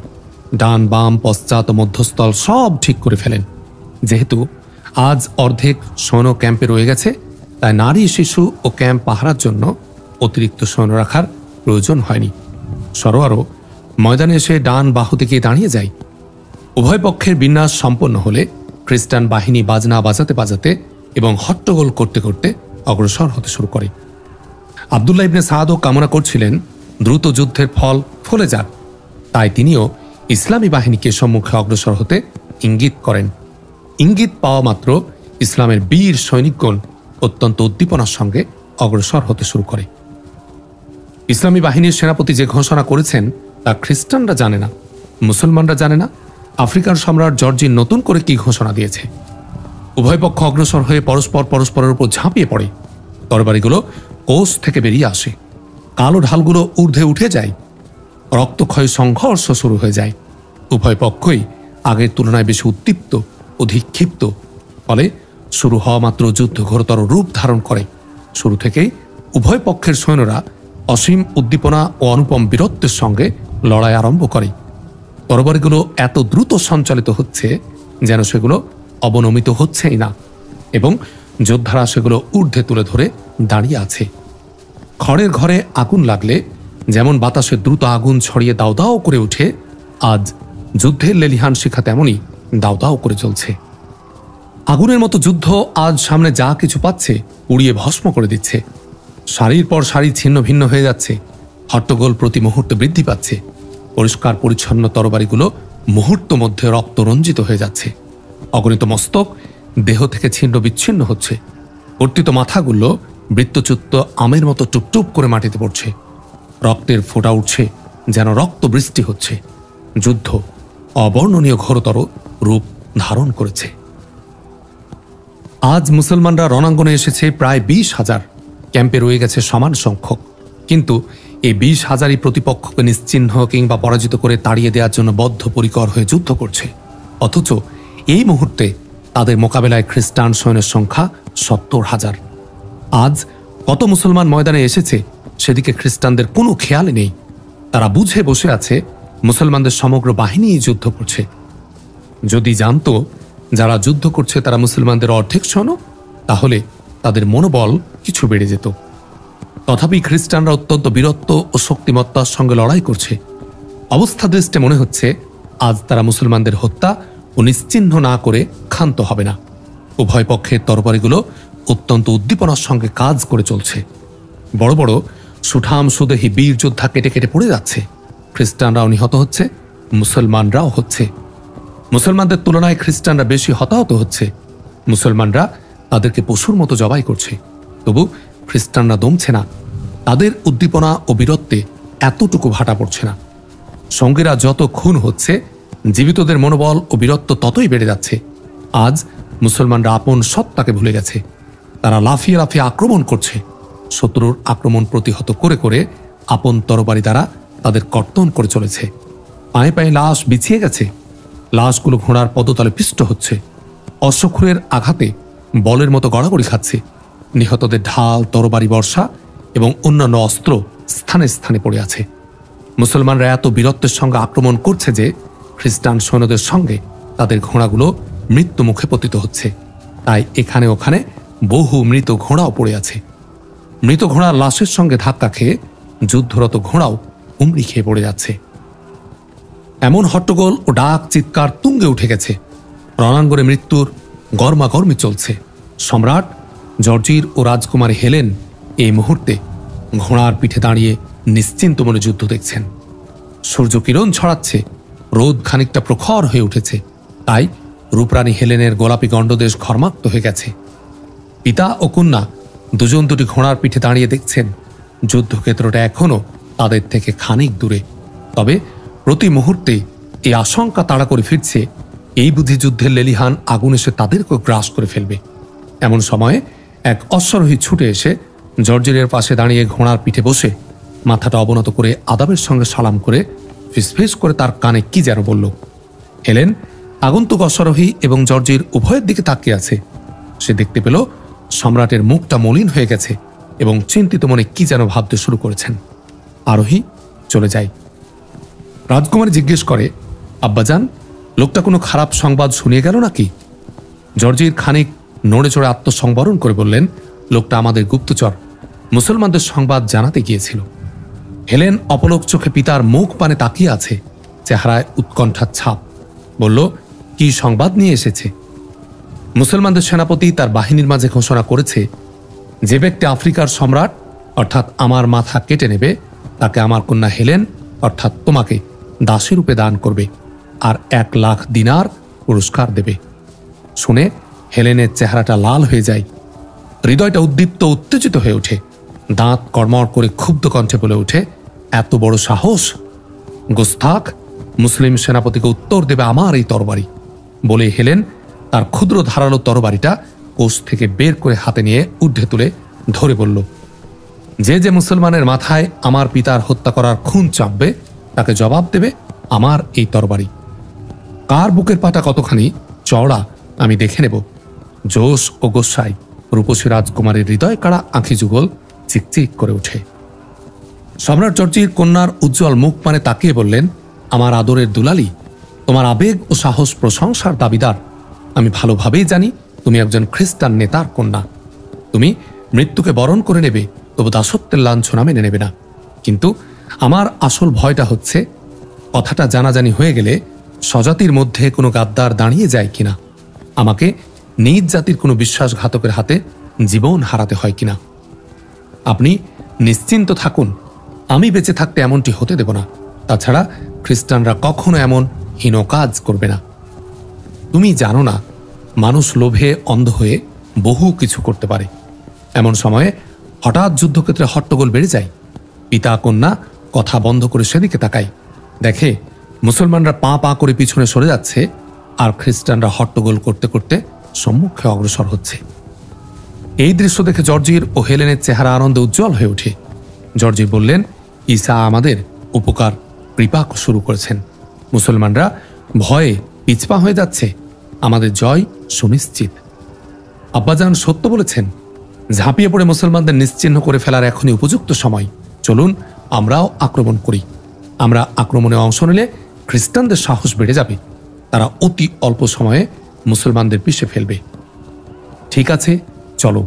ডান বাম পশ্চাৎ ও মধ্যস্থল সব ঠিক করে ফেলেন। যেহেতু আজ অর্ধেক সৈন্য ক্যাম্পে রয়ে গেছে, তাই নারী, শিশু ও ক্যাম্প পাহারার জন্য অতিরিক্ত সৈন্য রাখার প্রয়োজন হয়নি। সরোয়ারও ময়দানে এসে ডান বাহু থেকে দাঁড়িয়ে যায়। উভয় পক্ষের বিন্যাস সম্পন্ন হলে খ্রিস্টান বাহিনী বাজনা বাজাতে বাজাতে এবং হট্টগোল করতে করতে অগ্রসর হতে শুরু করে। আবদুল্লাহ ইবনে সাদও কামনা করছিলেন দ্রুত যুদ্ধের ফল ফলে যাক, তাই তিনিও ইসলামী বাহিনীকে সম্মুখে অগ্রসর হতে ইঙ্গিত করেন। ইঙ্গিত পাওয়া মাত্র ইসলামের বীর সৈনিকগণ অত্যন্ত উদ্দীপনার সঙ্গে অগ্রসর হতে শুরু করে। ইসলামী বাহিনীর সেনাপতি যে ঘোষণা করেছেন তা খ্রিস্টানরা জানে না, মুসলমানরা জানে না। আফ্রিকার সম্রাট জর্জির নতুন করে কি ঘোষণা দিয়েছে। উভয় পক্ষ অগ্রসর হয়ে পরস্পরের উপর ঝাঁপিয়ে পড়ে। তরবারিগুলো কোষ থেকে বেরিয়ে আসে, কালো ঢালগুলো ঊর্ধ্বে উঠে যায়, রক্তক্ষয় সংঘর্ষ শুরু হয়ে যায়। উভয় পক্ষই আগের তুলনায় বেশি উদ্দীপ্ত, অধিক ক্ষিপ্ত। ফলে শুরু হওয়া মাত্র যুদ্ধ ঘোরতর রূপ ধারণ করে। শুরু থেকেই উভয় পক্ষের সৈন্যরা অসীম উদ্দীপনা ও অনুপম বীরত্বের সঙ্গে লড়াই আরম্ভ করে। তরবারিগুলো এত দ্রুত সঞ্চালিত হচ্ছে যেন সেগুলো অবনমিত হচ্ছেই না, এবং যোদ্ধারা সেগুলো ঊর্ধ্বে তুলে ধরে দাঁড়িয়ে আছে। খড়ের ঘরে আগুন লাগলে যেমন বাতাসে দ্রুত আগুন ছড়িয়ে দাও দাও করে উঠে, আজ যুদ্ধের লেলিহান শিখা তেমনই দাও দাও করে চলছে। আগুনের মতো যুদ্ধ আজ সামনে যা কিছু পাচ্ছে উড়িয়ে ভস্ম করে দিচ্ছে। সারির পর সারি ছিন্ন ভিন্ন হয়ে যাচ্ছে। হট্টগোল প্রতি মুহূর্তে বৃদ্ধি পাচ্ছে। পরিষ্কার পরিচ্ছন্ন তরবারিগুলো মুহূর্ত মধ্যে রক্ত রঞ্জিত হয়ে যাচ্ছে। অগণিত মস্তক দেহ থেকে ছিন্ন বিচ্ছিন্ন হচ্ছে। কর্তিত মাথাগুলো বৃত্তচ্যুত আমের মতো টুপটুপ করে মাটিতে পড়ছে। রক্তের ফোঁটা উঠছে, যেন রক্ত বৃষ্টি হচ্ছে। যুদ্ধ অবর্ণনীয় ঘোরতর রূপ ধারণ করেছে। আজ মুসলমানরা রণাঙ্গনে এসেছে প্রায় 20,000। ক্যাম্পে রয়ে গেছে সমান সংখ্যক, কিন্তু এই 20,000ই প্রতিপক্ষকে নিশ্চিহ্ন কিংবা পরাজিত করে তাড়িয়ে দেওয়ার জন্য বদ্ধপরিকর হয়ে যুদ্ধ করছে। অথচ এই মুহূর্তে তাদের মোকাবেলায় খ্রিস্টান সৈন্যের সংখ্যা 70,000। আজ কত মুসলমান ময়দানে এসেছে সেদিকে খ্রিস্টানদের কোনো খেয়াল নেই। তারা বুঝে বসে আছে মুসলমানদের সমগ্র বাহিনী যুদ্ধ করছে। যদি জানতো যারা যুদ্ধ করছে তারা মুসলমানদের অর্ধেক সৈন্য, তাহলে তাদের মনোবল কিছু বেড়ে যেত। তথাপি খ্রিস্টানরা অত্যন্ত বীরত্ব ও শক্তিমত্তার সঙ্গে লড়াই করছে। অবস্থা দৃষ্টে মনে হচ্ছে আজ তারা মুসলমানদের হত্যা ও নিশ্চিহ্ন না করে ক্ষান্ত হবে না। উভয় পক্ষের তরবারিগুলো অত্যন্ত উদ্দীপনার সঙ্গে কাজ করে চলছে। বড় বড় সুঠাম সুদেহী বীর যোদ্ধা কেটে কেটে পড়ে যাচ্ছে। খ্রিস্টানরাও নিহত হচ্ছে, মুসলমানরাও হচ্ছে। মুসলমানদের তুলনায় খ্রিস্টানরা বেশি হতাহত হচ্ছে। মুসলমানরা তাদেরকে পশুর মতো জবাই করছে, তবু খ্রিস্টানরা দমছে না। তাদের উদ্দীপনা ও বীরত্বে এতটুকু ভাটা পড়ছে না। সঙ্গীরা যত খুন হচ্ছে, জীবিতদের মনোবল ও বীরত্ব ততই বেড়ে যাচ্ছে। আজ মুসলমানরা আপন সত্তাকে ভুলে গেছে। তারা লাফিয়ে লাফিয়ে আক্রমণ করছে। শত্রুর আক্রমণ প্রতিহত করে করে আপন তরবারি দ্বারা তাদের কর্তন করে চলেছে। পায়ে পায়ে লাশ বিছিয়ে গেছে। লাশগুলো ঘোড়ার পদতলে পিষ্ট হচ্ছে। অশ্বক্ষুরের আঘাতে বলের মতো গড়াগড়ি খাচ্ছে। নিহতদের ঢাল, তরবারি বর্ষা এবং অন্যান্য অস্ত্র স্থানে স্থানে পড়ে আছে। মুসলমানরা এত বীরত্বের সঙ্গে আক্রমণ করছে যে খ্রিস্টান সৈন্যদের সঙ্গে তাদের ঘোড়াগুলো মৃত্যু মুখে পতিত হচ্ছে। তাই এখানে ওখানে বহু মৃত ঘোড়াও পড়ে আছে। মৃত ঘোড়ার লাশের সঙ্গে ধাক্কা খেয়ে যুদ্ধরত ঘোড়াও হুমড়ি খেয়ে পড়ে যাচ্ছে। এমন হট্টগোল ও ডাক চিৎকার তুঙ্গে উঠে গেছে। রণাঙ্গনে মৃত্যুর গরমাগর্মি চলছে। সম্রাট জর্জির ও রাজকুমারী হেলেন এই মুহূর্তে ঘোড়ার পিঠে দাঁড়িয়ে নিশ্চিন্ত মনে যুদ্ধ দেখছেন। সূর্য কিরণ ছড়াচ্ছে, রোদ খানিকটা প্রখর হয়ে উঠেছে, তাই রূপরানী হেলেনের গোলাপি গণ্ডদেশ ঘর্মাক্ত হয়ে গেছে। পিতা ও কন্যা দুজন দুটি ঘোড়ার পিঠে দাঁড়িয়ে দেখছেন যুদ্ধক্ষেত্রটা এখনো তাদের থেকে খানিক দূরে। তবে প্রতি মুহূর্তে এই আশঙ্কা তাড়া করে ফিরছে, এই বুঝি যুদ্ধের লেলিহান আগুন এসে তাদেরকেও গ্রাস করে ফেলবে। এমন সময়ে এক অশ্বারোহী ছুটে এসে জর্জিরের পাশে দাঁড়িয়ে ঘোড়ার পিঠে বসে মাথাটা অবনত করে আদাবের সঙ্গে সালাম করে ফিসফিস করে তার কানে কি যেন বলল। হেলেন আগন্তুক অশ্বারোহী এবং জর্জির উভয়ের দিকে তাকিয়ে আছে। সে দেখতে পেল সম্রাটের মুখটা মলিন হয়ে গেছে এবং চিন্তিত মনে কি যেন ভাবতে শুরু করেছেন। আরোহী চলে যায়। রাজকুমারী জিজ্ঞেস করে, আব্বাজান, লোকটা কোনো খারাপ সংবাদ শুনিয়ে গেল নাকি? জর্জির খানিক নড়ে চড়ে আত্মসংবরণ করে বললেন, লোকটা আমাদের গুপ্তচর, মুসলমানদের সংবাদ জানাতে গিয়েছিল। হেলেন অপলক চোখে পিতার মুখ পানে তাকিয়ে আছে, চেহারায় উৎকণ্ঠার ছাপ। বলল, কি সংবাদ নিয়ে এসেছে? মুসলমানদের সেনাপতি তার বাহিনীর মাঝে ঘোষণা করেছে, যে ব্যক্তি আফ্রিকার সম্রাট অর্থাৎ আমার মাথা কেটে নেবে তাকে আমার কন্যা হেলেন অর্থাৎ তোমাকে দাসী রূপে দান করবে আর 1,00,000 দিনার পুরস্কার দেবে। শুনে হেলেনের চেহারাটা লাল হয়ে যায়, হৃদয়টা উদ্দীপ্ত উত্তেজিত হয়ে ওঠে। দাঁত কড়মড় করে ক্ষুব্ধ কণ্ঠে বলে ওঠে, এত বড় সাহস! গোস্তাখ! মুসলিম সেনাপতিকে উত্তর দেবে আমার এই তরবারি। বলে হেলেন তার ক্ষুদ্র ধারালো তরবারিটা কোষ থেকে বের করে হাতে নিয়ে ঊর্ধ্বে তুলে ধরে বলল, যে যে মুসলমানের মাথায় আমার পিতার হত্যা করার খুন চাপবে তাকে জবাব দেবে আমার এই তরবারি। কার বুকের পাটা কতখানি চওড়া আমি দেখে নেব। জোশ ও গোসাই রূপসী রাজকুমারীর হৃদয় কাড়া আঁখি যুগল চিকচিক করে ওঠে। সম্রাট জর্জির কন্যার উজ্জ্বল মুখ পানে তাকিয়ে বললেন, আমার আদরের দুলালি, তোমার আবেগ ও সাহস প্রশংসার দাবিদার। আমি ভালোভাবেই জানি তুমি একজন খ্রিস্টান নেতার কন্যা। তুমি মৃত্যুকে বরণ করে নেবে, তবু দাসত্বের লাঞ্ছনা মেনে নেবে না। কিন্তু আমার আসল ভয়টা হচ্ছে, কথাটা জানাজানি হয়ে গেলে স্বজাতির মধ্যে কোনো গাদ্দার দাঁড়িয়ে যায় কিনা, আমাকে নিজ জাতির কোনো বিশ্বাসঘাতকের হাতে জীবন হারাতে হয় কিনা। আপনি নিশ্চিন্ত থাকুন, আমি বেঁচে থাকতে এমনটি হতে দেব না। তাছাড়া খ্রিস্টানরা কখনো এমন হীন কাজ করবে না। তুমি জানো না, মানুষ লোভে অন্ধ হয়ে বহু কিছু করতে পারে। এমন সময়ে হঠাৎ যুদ্ধক্ষেত্রে হট্টগোল বেড়ে যায়। পিতা কন্যা কথা বন্ধ করে সেদিকে তাকায়, দেখে মুসলমানরা পা পা করে পিছনে সরে যাচ্ছে আর খ্রিস্টানরা হট্টগোল করতে করতে সম্মুখে অগ্রসর হচ্ছে। এই দৃশ্য দেখে জর্জির ও হেলেনের চেহারা আনন্দে উজ্জ্বল হয়ে ওঠে। জর্জি বললেন, ঈসা আমাদের উপকার কৃপা শুরু করেছেন। মুসলমানরা ভয়ে পিছপা হয়ে যাচ্ছে, আমাদের জয় সুনিশ্চিত। আব্বাজান সত্য বলেছেন, ঝাঁপিয়ে পড়ে মুসলমানদের নিশ্চিহ্ন করে ফেলার এখনই উপযুক্ত সময়। চলুন আমরাও আক্রমণ করি। আমরা আক্রমণে অংশ নিলে খ্রিস্টানদের সাহস বেড়ে যাবে, তারা অতি অল্প সময়ে মুসলমানদের পিষে ফেলবে। ঠিক আছে, চলো।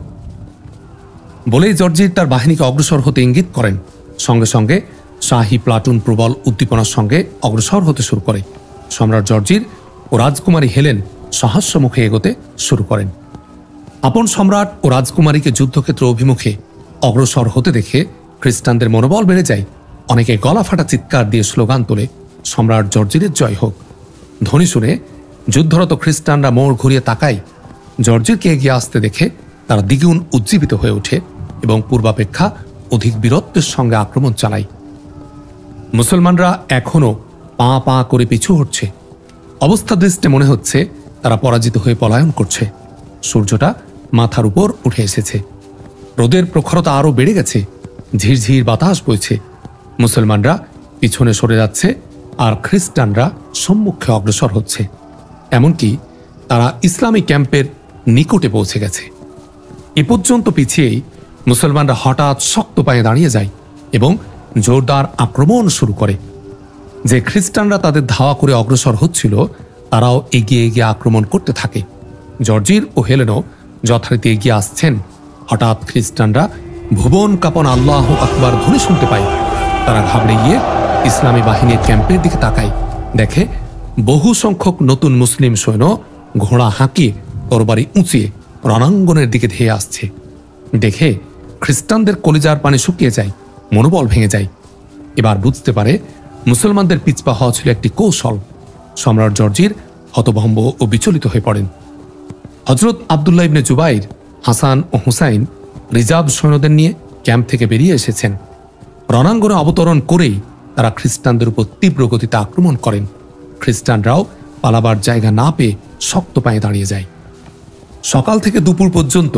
বলেই জর্জির তার বাহিনীকে অগ্রসর হতে ইঙ্গিত করেন। সঙ্গে সঙ্গে শাহী প্লাটুন প্রবল উদ্দীপনার সঙ্গে অগ্রসর হতে শুরু করে। সম্রাট জর্জির ও রাজকুমারী হেলেন সহাস্য মুখে এগোতে শুরু করেন। আপন সম্রাট ও রাজকুমারীকে যুদ্ধক্ষেত্র অভিমুখে অগ্রসর হতে দেখে খ্রিস্টানদের মনোবল বেড়ে যায়। অনেকে গলা ফাটা চিৎকার দিয়ে স্লোগান তোলে, সম্রাট জর্জিরের জয় হোক। ধ্বনি শুনে যুদ্ধরত খ্রিস্টানরা মোড় ঘুরিয়ে তাকায়। জর্জিরকে এগিয়ে আসতে দেখে তারা দ্বিগুণ উজ্জীবিত হয়ে ওঠে এবং পূর্বাপেক্ষা অধিক বীরত্বের সঙ্গে আক্রমণ চালায়। মুসলমানরা এখনও পা পা করে পিছু হটছে। অবস্থা দৃষ্টে মনে হচ্ছে তারা পরাজিত হয়ে পলায়ন করছে। সূর্যটা মাথার উপর উঠে এসেছে, রোদের প্রখরতা আরও বেড়ে গেছে, ঝিরঝির বাতাস বইছে। মুসলমানরা পিছনে সরে যাচ্ছে আর খ্রিস্টানরা সম্মুখে অগ্রসর হচ্ছে। এমনকি তারা ইসলামী ক্যাম্পের নিকটে পৌঁছে গেছে। এ পর্যন্ত পিছিয়েই মুসলমানরা হঠাৎ শক্ত পায়ে দাঁড়িয়ে যায় এবং জোরদার আক্রমণ শুরু করে। যে খ্রিস্টানরা তাদের ধাওয়া করে অগ্রসর হচ্ছিল তারাও এগিয়ে এগিয়ে আক্রমণ করতে থাকে। জর্জির ও হেলেনও যথারীতি এগিয়ে আসছেন। হঠাৎ খ্রিস্টানরা ভুবন কাঁপন আল্লাহু আকবার ধ্বনি শুনতে পায়। তারা ঘাবড়ে গিয়ে ইসলামী বাহিনীর ক্যাম্পের দিকে তাকায়, দেখে বহু সংখ্যক নতুন মুসলিম সৈন্য ঘোড়া হাঁকিয়ে তরবারি উঁচিয়ে রণাঙ্গনের দিকে ধেয়ে আসছে। দেখে খ্রিস্টানদের কলিজার পানি শুকিয়ে যায়, মনোবল ভেঙে যায়। এবার বুঝতে পারে মুসলমানদের পিছপা হওয়া ছিল একটি কৌশল। সম্রাট জর্জির হতভম্ব ও বিচলিত হয়ে পড়েন। হজরত আবদুল্লাহ ইবনে জুবাইর, হাসান ও হুসাইন রিজার্ভ সৈন্যদের নিয়ে ক্যাম্প থেকে বেরিয়ে এসেছেন। রণাঙ্গনে অবতরণ করেই তারা খ্রিস্টানদের উপর তীব্র গতিতে আক্রমণ করেন। খ্রিস্টানরাও পালাবার জায়গা না পেয়ে শক্ত পায়ে দাঁড়িয়ে যায়। সকাল থেকে দুপুর পর্যন্ত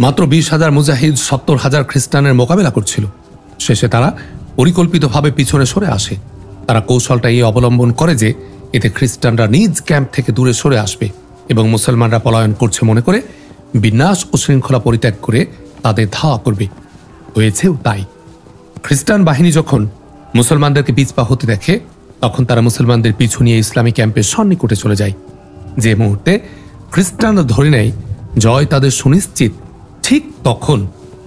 মাত্র 20,000 মুজাহিদ 70,000 খ্রিস্টানের মোকাবেলা করছিল। শেষে তারা পরিকল্পিতভাবে পিছনে সরে আসে। তারা কৌশলটা এই অবলম্বন করে যে এতে খ্রিস্টানরা নিজ ক্যাম্প থেকে দূরে সরে আসবে এবং মুসলমানরা পলায়ন করছে মনে করে বিন্যাস ও শৃঙ্খলা পরিত্যাগ করে তাদের ধাওয়া করবে। হয়েছেও তাই। খ্রিস্টান বাহিনী যখন মুসলমানদেরকে পিছপা হতে দেখে তখন তারা মুসলমানদের পিছু নিয়ে ইসলামী ক্যাম্পের সন্নিকটে চলে যায়। যে মুহূর্তে খ্রিস্টানরা ধরে নেয় জয় তাদের সুনিশ্চিত, ঠিক তখন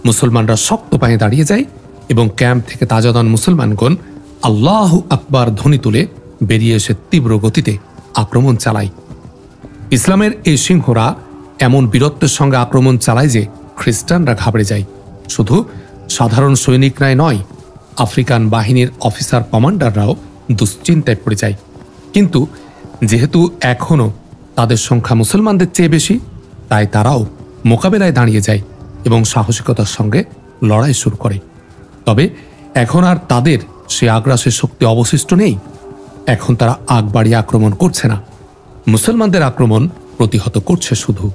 মুসলমানরা শক্ত পায়ে দাঁড়িয়ে যায় এবং ক্যাম্প থেকে তাজাদান মুসলমানগণ আল্লাহু আকবার ধ্বনি তুলে বেরিয়ে এসে তীব্র গতিতে আক্রমণ চালায়। ইসলামের এই সিংহরা এমন বীরত্বের সঙ্গে আক্রমণ চালায় যে খ্রিস্টানরা ঘাবড়ে যায়। শুধু সাধারণ সৈনিকরাই নয়, আফ্রিকান বাহিনীর অফিসার কমান্ডাররাও দুশ্চিন্তায় পড়ে যায়। কিন্তু যেহেতু এখনও তাদের সংখ্যা মুসলমানদের চেয়ে বেশি, তাই তারাও মোকাবেলায় দাঁড়িয়ে যায় এবং সাহসিকতার সঙ্গে লড়াই শুরু করে। তবে এখন আর তাদের সে আগ্রাসের শক্তি অবশিষ্ট নেই। এখন তারা আগ বাড়িয়ে আক্রমণ করছে না, মুসলমানদের আক্রমণ প্রতিহত করছে শুধু।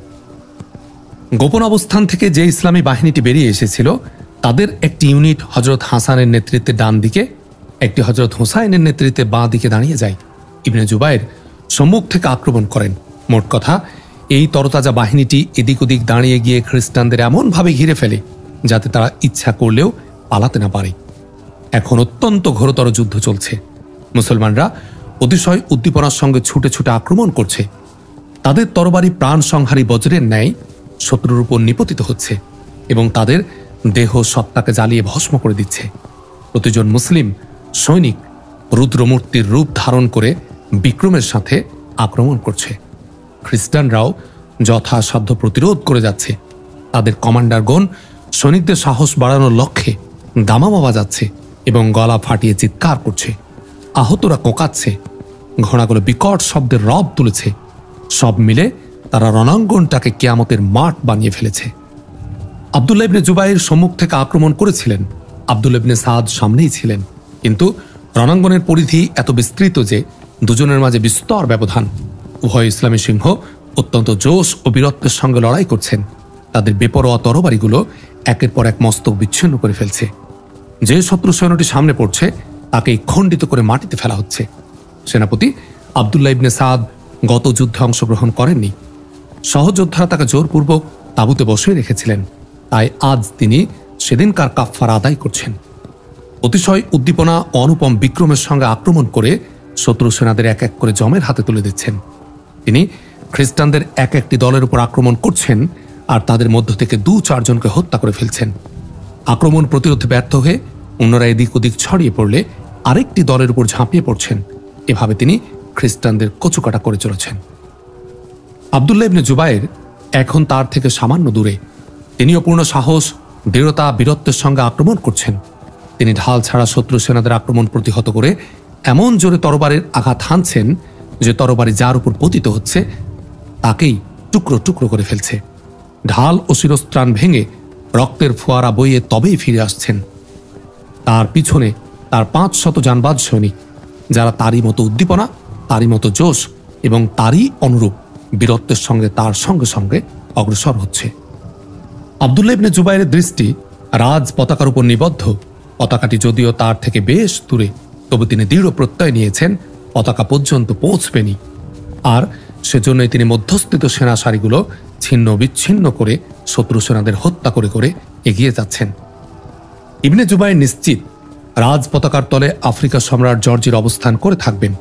গোপন অবস্থান থেকে যে ইসলামী বাহিনীটি বেরিয়ে এসেছিল তাদের একটি ইউনিট হজরত হাসানের নেতৃত্বে ডান দিকে, একটি হজরত হুসাইনের নেতৃত্বে বাঁ দিকে দাঁড়িয়ে যায়। ইবনে জুবাইর সম্মুখ থেকে আক্রমণ করেন। মোট কথা, এই তরতাজা বাহিনীটি এদিক ওদিক দাঁড়িয়ে গিয়ে খ্রিস্টানদের এমনভাবে ঘিরে ফেলে যাতে তারা ইচ্ছা করলেও পালাতে না পারে। এখন অত্যন্ত ঘোরতর যুদ্ধ চলছে। মুসলমানরা অতিশয় উদ্দীপনার সঙ্গে ছুটে ছুটে আক্রমণ করছে। তাদের তরবারি প্রাণ সংহারী বজ্রের ন্যায় শত্রুর উপর নিপতিত হচ্ছে এবং তাদের দেহ সত্তাকে জ্বালিয়ে ভস্ম করে দিচ্ছে। প্রতিজন মুসলিম সৈনিক রুদ্রমূর্তির রূপ ধারণ করে বিক্রমের সাথে আক্রমণ করছে। খ্রিস্টানরাও যথাসাধ্য প্রতিরোধ করে যাচ্ছে। তাদের কমান্ডারগণ সৈনিকদের সাহস বাড়ানোর লক্ষ্যে দামামা বাজাচ্ছে এবং গলা ফাটিয়ে চিৎকার করছে। আহতরা কোঁকাচ্ছে, ঘোড়াগুলো বিকট শব্দের রব তুলেছে। সব মিলে তারা রণাঙ্গনটাকে কিয়ামতের মাঠ বানিয়ে ফেলেছে। আবদুল্লাহ ইবনে জুবাইর সম্মুখ থেকে আক্রমণ করেছিলেন। আবদুল্লাহ ইবনে সাদ সামনেই ছিলেন, কিন্তু রণাঙ্গনের পরিধি এত বিস্তৃত যে দুজনের মাঝে বিস্তর ব্যবধান। উভয় ইসলামী সিংহ অত্যন্ত জোশ ও বীরত্বের সঙ্গে লড়াই করছেন। তাদের বেপরোয়া তরবারিগুলো একের পর এক মস্তক বিচ্ছিন্ন করে ফেলছে। যে শত্রু সৈন্যটি সামনে পড়ছে তাকে খণ্ডিত করে মাটিতে ফেলা হচ্ছে। সেনাপতি আবদুল্লাহ ইবনে সাদ গত যুদ্ধে অংশগ্রহণ করেননি। সহযোদ্ধারা তাকে জোরপূর্বক তাঁবুতে বসিয়ে রেখেছিলেন, তাই আজ তিনি সেদিনকার কাফফারা আদায় করছেন। অতিশয় উদ্দীপনা ও অনুপম বিক্রমের সঙ্গে আক্রমণ করে শত্রু সেনাদের এক এক করে জমের হাতে তুলে দিচ্ছেন। তিনি খ্রিস্টানদের এক একটি দলের উপর আক্রমণ করছেন আর তাদের মধ্য থেকে 2-4 জনকে হত্যা করে ফেলছেন। আক্রমণ প্রতিরোধে ব্যর্থ হয়ে অন্যরা এদিক ওদিক ছড়িয়ে পড়লে আরেকটি দলের উপর ঝাঁপিয়ে পড়ছেন। এভাবে তিনি খ্রিস্টানদের কচুকাটা করে চলেছেন। আবদুল্লাহ ইবনে জুবাইর এখন তার থেকে সামান্য দূরে। তিনিও পূর্ণ সাহস, দৃঢ়তা, বীরত্বের সঙ্গে আক্রমণ করছেন। তিনি ঢাল ছাড়া শত্রু সেনাদের আক্রমণ প্রতিহত করে এমন জোরে তরবারের আঘাত হানছেন যে তরবারি যার উপর পতিত হচ্ছে তাকেই টুকরো টুকরো করে ফেলছে। ঢাল ও শিরস্ত্রাণ ভেঙে রক্তের ফোয়ারা বইয়ে তবেই ফিরে আসছেন। তার পিছনে তার 500 জানবাজ সৈনিক, যারা তারই মতো উদ্দীপনা, তারই মতো জোশ এবং তারই অনুরূপ বীরত্বের সঙ্গে তার সঙ্গে সঙ্গে অগ্রসর হচ্ছে। আবদুল্লাহ ইবনে জুবাইরের দৃষ্টি রাজ পতাকার উপর নিবদ্ধ। পতাকাটি যদিও তার থেকে বেশ দূরে, তবু তিনি দৃঢ় প্রত্যয় নিয়েছেন পতাকা পর্যন্ত পৌঁছবেনি। আর সেজন্যই তিনি মধ্যস্থিত সেনা সারিগুলো ছিন্ন বিচ্ছিন্ন করে শত্রু সেনাদের হত্যা করে করে এগিয়ে যাচ্ছেন। ইবনে জুবাইর নিশ্চিত রাজ পতাকার তলে আফ্রিকা সম্রাট জর্জির অবস্থান করে থাকবেন।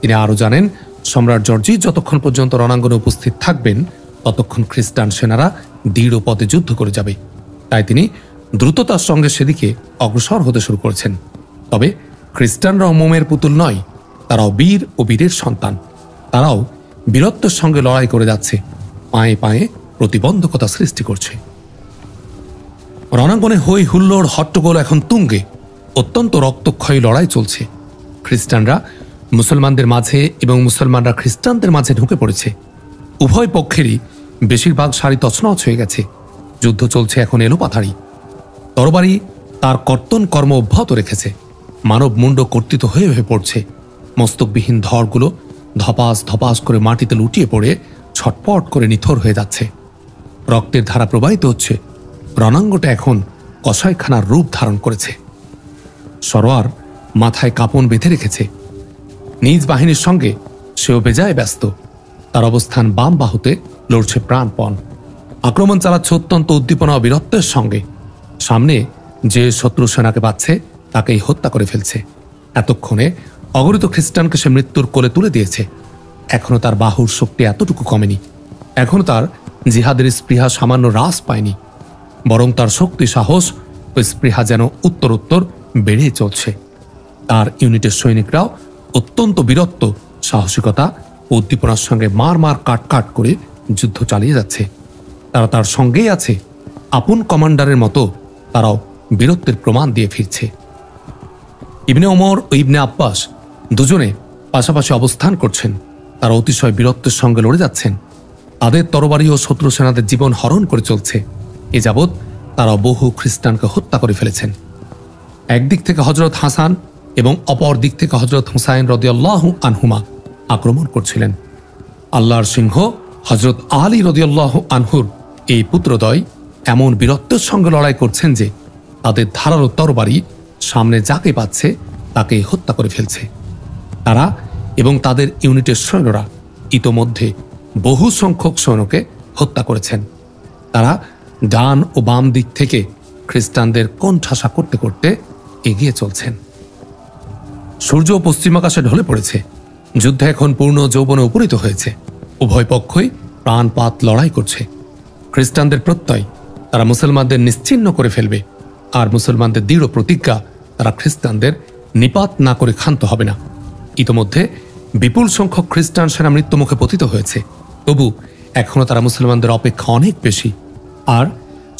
তিনি আরও জানেন, সম্রাট জর্জি যতক্ষণ পর্যন্ত রণাঙ্গনে উপস্থিত থাকবেন ততক্ষণ খ্রিস্টান সেনারা দৃঢ় পথে যুদ্ধ করে যাবে। তাই তিনি দ্রুততার সঙ্গে সেদিকে অগ্রসর হতে শুরু করেছেন। তবে খ্রিস্টানরাও মোমের পুতুল নয়, তারাও বীর ও বীরের সন্তান। তারাও বীরত্বের সঙ্গে লড়াই করে যাচ্ছে, পায়ে পায়ে প্রতিবন্ধকতা সৃষ্টি করছে। রণাঙ্গনে হই হুল্লোড় হট্টগোল এখন তুঙ্গে। অত্যন্ত রক্তক্ষয়ী লড়াই চলছে। খ্রিস্টানরা মুসলমানদের মাঝে এবং মুসলমানরা খ্রিস্টানদের মাঝে ঢুকে পড়েছে। উভয় পক্ষেরই বেশিরভাগ সারি তছনছ হয়ে গেছে। যুদ্ধ চলছে এখন এলোপাথাড়ি। তরবারি তার কর্তন কর্ম অব্যাহত রেখেছে। মানব মুন্ড কর্তৃত হয়ে হয়ে পড়ছে। মস্তকবিহীন ধরগুলো ধপাস ধপাস করে মাটিতে লুটিয়ে পড়ে ছটপট করে নিথর হয়ে যাচ্ছে। রক্তের ধারা প্রবাহিত হচ্ছে। রণাঙ্গটা এখন কসাইখানার রূপ ধারণ করেছে। সরোয়ার মাথায় কাপন বেঁধে রেখেছে। নিজ বাহিনীর সঙ্গে সেও বেজায় ব্যস্ত। তার অবস্থান বাম বাহুতে লড়ছে প্রাণপণ। আক্রমণ চালাচ্ছে অত্যন্ত উদ্দীপনা ও বীরত্বের সঙ্গে। সামনে যে শত্রু সেনাকে পাচ্ছে তাকেই হত্যা করে ফেলছে। এতক্ষণে অগণিত খ্রিস্টানকে সে মৃত্যুর কোলে তুলে দিয়েছে। এখনো তার বাহুর শক্তি এতটুকু কমেনি। এখনো তার জিহাদের স্পৃহা সামান্য হ্রাস পায়নি, বরং তার শক্তি, সাহস ও স্পৃহা যেন উত্তরোত্তর বেড়ে চলছে। তার ইউনিটের সৈনিকরাও অত্যন্ত বীরত্ব, সাহসিকতা ও উদ্দীপনার সঙ্গে মার মার কাট কাট করে যুদ্ধ চালিয়ে যাচ্ছে। তারা তার সঙ্গেই আছে। আপন কমান্ডারের মতো তারাও বীরত্বের প্রমাণ দিয়ে ফিরছে। ইবনে ওমর ও ইবনে আব্বাস দুজনে পাশাপাশি অবস্থান করছেন। তারা অতিশয় বীরত্বের সঙ্গে লড়ে যাচ্ছেন। তাদের তরবারি ও শত্রু সেনাদের জীবন হরণ করে চলছে। এ যাবৎ তারা বহু খ্রিস্টানকে হত্যা করে ফেলেছেন। একদিক থেকে হজরত হাসান এবং অপর দিক থেকে হজরত হুসাইন রাদিয়াল্লাহু আনহুমা আক্রমণ করছিলেন। আল্লাহর সিংহ হজরত আলী রাদিয়াল্লাহু আনহুর এই পুত্রদ্বয় এমন বীরত্বের সঙ্গে লড়াই করছেন যে তাদের ধারালো তরবারি সামনে যাকে পাচ্ছে তাকেই হত্যা করে ফেলছে। তারা এবং তাদের ইউনিটের সৈন্যরা ইতোমধ্যে বহু সংখ্যক সৈন্যকে হত্যা করেছেন। তারা ডান ও বাম দিক থেকে খ্রিস্টানদের কোণঠাসা করতে করতে এগিয়ে চলছেন। সূর্য পশ্চিমাকাশে ঢলে পড়েছে। যুদ্ধ এখন পূর্ণ যৌবনে উপনীত হয়েছে। উভয় পক্ষই প্রাণপাত লড়াই করছে। খ্রিস্টানদের প্রত্যয় তারা মুসলমানদের নিশ্চিহ্ন করে ফেলবে, আর মুসলমানদের দৃঢ় প্রতিজ্ঞা তারা খ্রিস্টানদের নিপাত না করে ক্ষান্ত হবে না। ইতোমধ্যে বিপুল সংখ্যক খ্রিস্টান সেনা মৃত্যুমুখে পতিত হয়েছে। তবু এখনও তারা মুসলমানদের অপেক্ষা অনেক বেশি, আর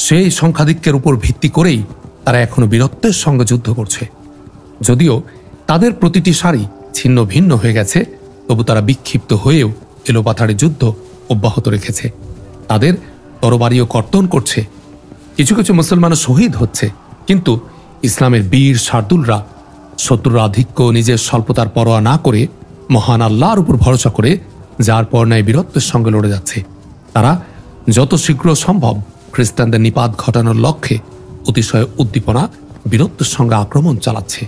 সেই সংখ্যাধিক্যের উপর ভিত্তি করেই তারা এখনো বীরত্বের সঙ্গে যুদ্ধ করছে। যদিও তাদের প্রতিটি সারি ছিন্ন ভিন্ন হয়ে গেছে, তবু তারা বিক্ষিপ্ত হয়েও এলোপাথাড়ি যুদ্ধ অব্যাহত রেখেছে। তাদের তরবারিও কর্তন করছে। কিছু কিছু মুসলমানও শহীদ হচ্ছে, কিন্তু ইসলামের বীর শার্দুলরা শত্রুর আধিক্য নিজের স্বল্পতার পরোয়া না করে মহান আল্লাহর উপর ভরসা করে যার পর ন্যায় বীরত্বের সঙ্গে লড়ে যাচ্ছে। তারা যত শীঘ্র সম্ভব খ্রিস্টানদের নিপাত ঘটানোর লক্ষ্যে অতিশয় উদ্দীপনা বীরত্বের সঙ্গে আক্রমণ চালাচ্ছে।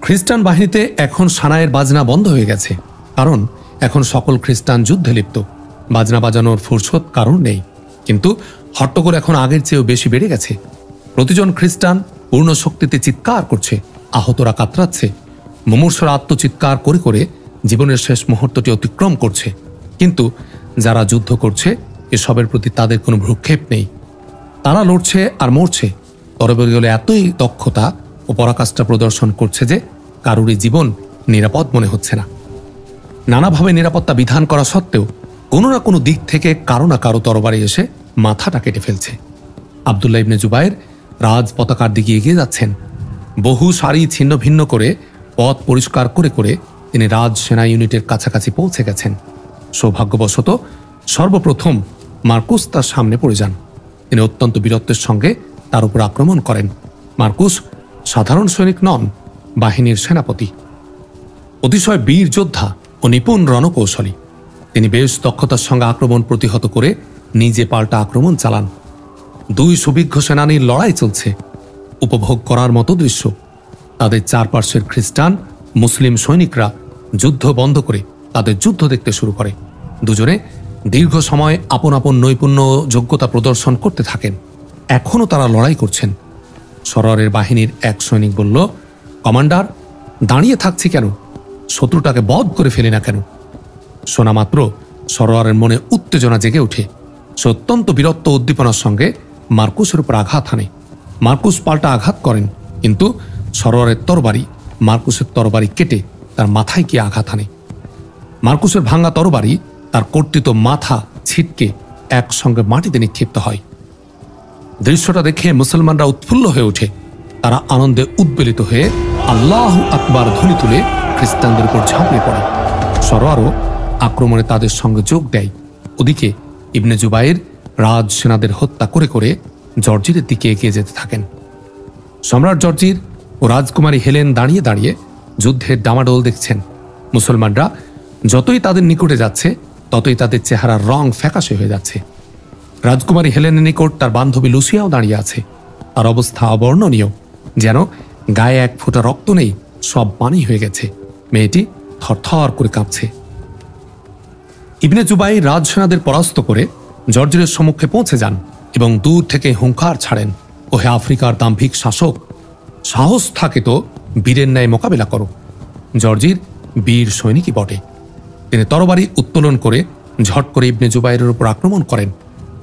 খ্রিস্টান বাহিনীতে এখন সানায়ের বাজনা বন্ধ হয়ে গেছে, কারণ এখন সকল খ্রিস্টান যুদ্ধে লিপ্ত। বাজনা বাজানোর ফুরসত কারণ নেই, কিন্তু হট্টগোল এখন আগের চেয়েও বেশি বেড়ে গেছে। প্রতিজন খ্রিস্টান পূর্ণ শক্তিতে চিৎকার করছে, আহতরা কাতরাচ্ছে, মুমূর্ষরা আত্মচিৎকার করে করে জীবনের শেষ মুহূর্তটি অতিক্রম করছে। কিন্তু যারা যুদ্ধ করছে এসবের প্রতি তাদের কোনো ভ্রুক্ষেপ নেই। তারা লড়ছে আর মরছে। তরবারিগুলো এতই দক্ষতা ও পরাকাষ্ঠা প্রদর্শন করছে যে কারুরই জীবন নিরাপদ মনে হচ্ছে না। নানাভাবে নিরাপত্তা বিধান করা সত্ত্বেও কোনো না কোনো দিক থেকে কারো না কারো তরবারি এসে মাথাটা কেটে ফেলছে। আবদুল্লাহ ইবনে জুবায়ের রাজ পতাকার দিকে এগিয়ে যাচ্ছেন। বহু সারি ছিন্ন ভিন্ন করে পথ পরিষ্কার করে করে তিনি রাজ সেনা ইউনিটের কাছাকাছি পৌঁছে গেছেন। সৌভাগ্যবশত সর্বপ্রথম মার্কুস তার সামনে পড়ে যান। তিনি অত্যন্ত বীরত্বের সঙ্গে তার উপর আক্রমণ করেন। মার্কুস সাধারণ সৈনিক নন, বাহিনীর সেনাপতি, অতিশয় বীর যোদ্ধা ও নিপুণ রণকৌশলী। তিনি বেশ দক্ষতার সঙ্গে আক্রমণ প্রতিহত করে নিজে পাল্টা আক্রমণ চালান। দুই সুবিজ্ঞ সেনানীর লড়াই চলছে, উপভোগ করার মতো দৃশ্য। তাদের চারপাশের খ্রিস্টান মুসলিম সৈনিকরা যুদ্ধ বন্ধ করে তাদের যুদ্ধ দেখতে শুরু করে। দুজনে দীর্ঘ সময় আপন আপন নৈপুণ্য যোগ্যতা প্রদর্শন করতে থাকেন। এখনও তারা লড়াই করছেন। সরোয়ারের বাহিনীর এক সৈনিক বলল, কমান্ডার, দাঁড়িয়ে থাকছি কেন? শত্রুটাকে বধ করে ফেলি না কেন? শোনা মাত্র সরোয়ারের মনে উত্তেজনা জেগে ওঠে। সে অত্যন্ত বীরত্ব উদ্দীপনার সঙ্গে মার্কুসের উপর আঘাত হানে। মার্কুস পাল্টা আঘাত করেন, কিন্তু সরোয়ারের তরবারি মার্কুসের তরবারি কেটে তার মাথায় গিয়ে আঘাত হানে। মার্কুসের ভাঙা তরবারি তার কর্তৃত মাথা ছিটকে একসঙ্গে মাটিতে নিক্ষিপ্ত হয়। দৃশ্যটা দেখে মুসলমানরা উৎফুল্ল হয়ে ওঠে। তারা আনন্দে উদ্বেলিত হয়ে আল্লাহু আকবার ধ্বনি তুলে খ্রিস্টানদের উপর ঝাঁপিয়ে পড়ে। সরোয়ারও আক্রমণে তাদের সঙ্গে যোগ দেয়। ওদিকে ইবনে জুবাইর রাজ সেনাদের হত্যা করে করে জর্জিরের দিকে এগিয়ে যেতে থাকেন। সম্রাট জর্জির ও রাজকুমারী হেলেন দাঁড়িয়ে দাঁড়িয়ে যুদ্ধের ডামাডোল দেখছেন। মুসলমানরা যতই তাদের নিকটে যাচ্ছে ততই তাদের চেহারার রং ফ্যাকাশে হয়ে যাচ্ছে। রাজকুমারী হেলেনের নিকট তার বান্ধবী লুসিয়াও দাঁড়িয়ে আছে। তার অবস্থা অবর্ণনীয়, যেন গায়ে এক ফোঁটা রক্ত নেই, সব পানি হয়ে গেছে। মেয়েটি থরথর করে কাঁপছে। ইবনে জুবাইর রাজসেনাদের পরাস্ত করে জর্জিরের সম্মুখে পৌঁছে যান এবং দূর থেকে হুঙ্কার ছাড়েন, ওহে আফ্রিকার দাম্ভিক শাসক, সাহস থাকে তো বীরের ন্যায় মোকাবিলা করো। জর্জির বীর সৈনিকই বটে। তিনি তরবারি উত্তোলন করে ঝট করে ইবনে জুবাইরের উপর আক্রমণ করেন।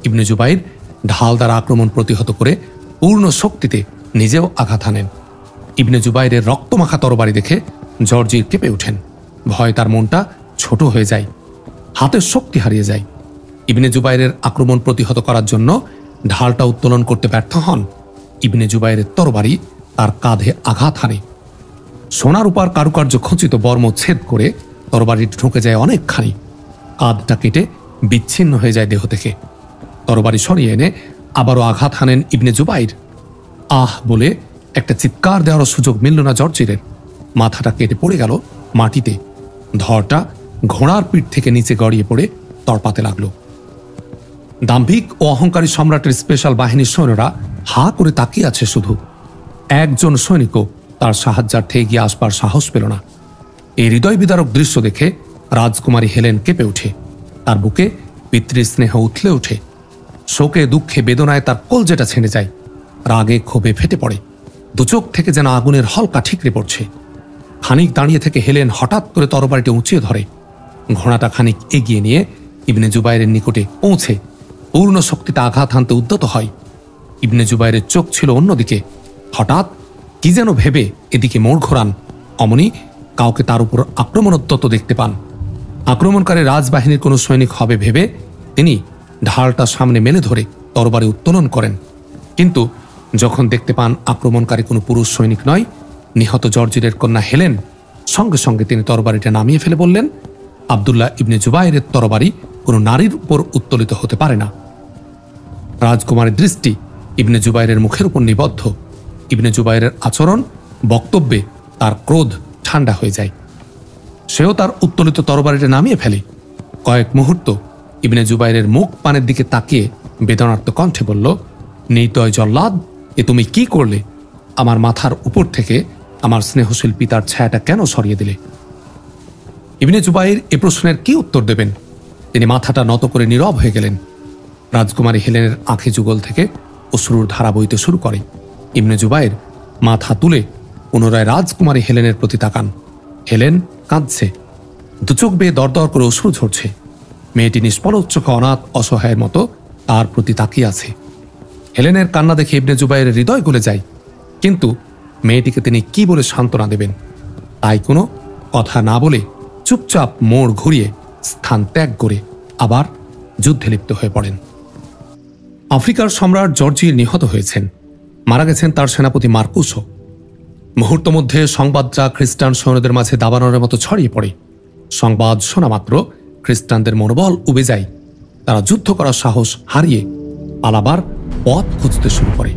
ইবনে জুবাইর ঢাল দ্বারা আক্রমণ প্রতিহত করে পূর্ণ শক্তিতে নিজেও আঘাত হানেন। ইবনে জুবাইরের রক্তমাখা তরবারি দেখে জর্জির কেঁপে ওঠেন। ভয় তার মনটা ছোট হয়ে যায়, হাতের শক্তি হারিয়ে যায়। ইবনে জুবাইরের আক্রমণ প্রতিহত করার জন্য ঢালটা উত্তোলন করতে ব্যর্থ হন। ইবনে জুবাইরের তরবারি তার কাঁধে আঘাত হানে। সোনার উপর কারুকার্য খচিত বর্ম ছেদ করে তরবারিটি ঢুকে যায় অনেকখানি। কাঁধটা কেটে বিচ্ছিন্ন হয়ে যায় দেহ থেকে। তরবারি সরিয়ে এনে আবারও আঘাত হানেন ইবনে জুবাইর। আহ বলে একটা চিৎকার দেওয়ার সুযোগ মিলল না জর্জিরের। মাথাটা কেটে পড়ে গেল মাটিতে। ধরটা ঘোড়ার পিঠ থেকে নিচে গড়িয়ে পড়ে তড়পাতে লাগলো। দাম্ভিক ও অহংকারী সম্রাটের স্পেশাল বাহিনীর সৈন্যরা হা করে তাকিয়ে আছে শুধু। একজন সৈনিকও তার সাহায্যার্থে এগিয়ে আসবার সাহস পেল না। এই হৃদয় বিদারক দৃশ্য দেখে রাজকুমারী হেলেন কেঁপে ওঠে। তার বুকে পিতৃস্নেহ উথলে ওঠে। শোকে দুঃখে বেদনায় তার কলজেটা ছেড়ে যায়। রাগে ক্ষোভে ফেটে পড়ে। দুচোখ থেকে যেন আগুনের হলকা ঠিকরে পড়ছে। খানিক দাঁড়িয়ে থেকে হেলেন হঠাৎ করে তরবারিটি উঁচিয়ে ধরে। ঘোড়াটা খানিক এগিয়ে নিয়ে ইবনে জুবাইরের নিকটে পৌঁছে পূর্ণ শক্তিতে আঘাত হানতে উদ্যত হয়। ইবনে জুবাইরের চোখ ছিল অন্যদিকে। হঠাৎ কি যেন ভেবে এদিকে মোড় ঘোরান। অমনি কাউকে তার উপর আক্রমণোদ্যত দেখতে পান। আক্রমণকারী রাজবাহিনীর কোনো সৈনিক হবে ভেবে তিনি ঢালটা সামনে মেলে ধরে তরবারি উত্তোলন করেন। কিন্তু যখন দেখতে পান আক্রমণকারী কোনো পুরুষ সৈনিক নয়, নিহত জর্জিরের কন্যা হেলেন, সঙ্গে সঙ্গে তিনি তরবারিটা নামিয়ে ফেলে বললেন, আব্দুল্লাহ ইবনে জুবাইরের তরবারি কোনো নারীর উপর উত্তোলিত হতে পারে না। রাজকুমারের দৃষ্টি ইবনে জুবাইরের মুখের উপর নিবদ্ধ। ইবনে জুবাইরের আচরণ বক্তব্যে তার ক্রোধ ঠান্ডা হয়ে যায়। সেও তার উত্তোলিত তরবারিটা নামিয়ে ফেলে। কয়েক মুহূর্ত ইবনে জুবাইরের মুখ পানের দিকে তাকিয়ে বেদনার্ত কণ্ঠে বলল, নির্দয় জল্লাদ, এ তুমি কি করলে? আমার মাথার উপর থেকে আমার স্নেহশীল পিতার ছায়াটা কেন সরিয়ে দিলে? ইবনে জুবাইর এ প্রশ্নের কি উত্তর দেবেন? তিনি মাথাটা নত করে নীরব হয়ে গেলেন। রাজকুমারী হেলেনের আঁখি যুগল থেকে অশ্রুর ধারা বইতে শুরু করে। ইবনে জুবাইর মাথা তুলে পুনরায় রাজকুমারী হেলেনের প্রতি তাকান। হেলেন কাঁদছে। দুচোখ বেয়ে দরদর করে অশ্রু ঝরছে। মেয়েটি নিষ্পলক চোখে অনাথ অসহায়ের মতো তার প্রতি তাকিয়ে আছে। হেলেনের কান্না দেখে ইবনে জুবাইরের হৃদয় গলে যায়। কিন্তু মেয়েটিকে তিনি কি বলে সান্ত্বনা দেবেন? তাই কোনো কথা না বলে চুপচাপ মোড় ঘুরিয়ে স্থান ত্যাগ করে আবার যুদ্ধে লিপ্ত হয়ে পড়েন। আফ্রিকার সম্রাট জর্জির নিহত হয়েছেন। মারা গেছেন তার সেনাপতি মার্কুসও। মুহূর্ত মধ্যে সংবাদটা খ্রিস্টান সৈন্যদের মাঝে দাবানলের মতো ছড়িয়ে পড়ে। সংবাদ শোনা মাত্র খ্রিস্টানদের মনোবল উবে যায়। তারা যুদ্ধ করার সাহস হারিয়ে পালাবার পথ খুঁজতে শুরু করে।